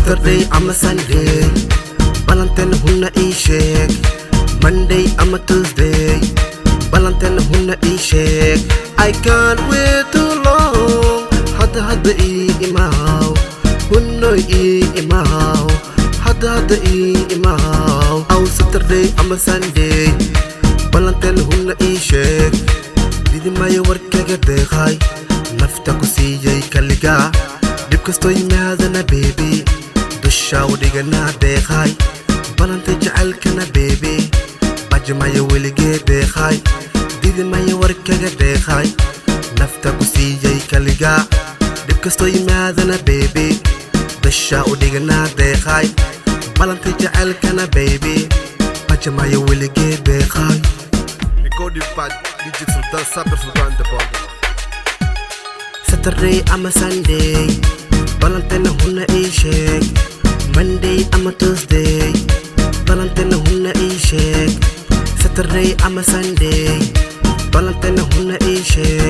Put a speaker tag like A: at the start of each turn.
A: Saturday I'm a Sunday, Valentine hunna ishek. Monday I'm a Tuesday, Valentine hunna ishek. I can't wait too long. Hada imaw, hunno imaw. Hada imaw. Aw Saturday I'm a Sunday, Valentine hunna ishek. Didi maya warkaga deeqay, nafta ku siiyay kaliga. Dib kasto yimaadana baby, dusha wadigana deeqay. Valentine jacaylkana baby, bajmaya weligee deeqay. Didi maya warkaga deeqay, nafta ku siiyay kaliga. Dib kasto yimaadana baby, dusha wadigana deeqay. Valentine jacaylkana baby, bajmaya weligee deeqay.
B: Recording pad DJ Sultan Saber Sultan the band.
A: Saturday I'm a Sunday, Valentine hunna ishek. Monday I'm a Tuesday, Valentine hunna ishek. Saturday I'm a Sunday, Valentine hunna ishek.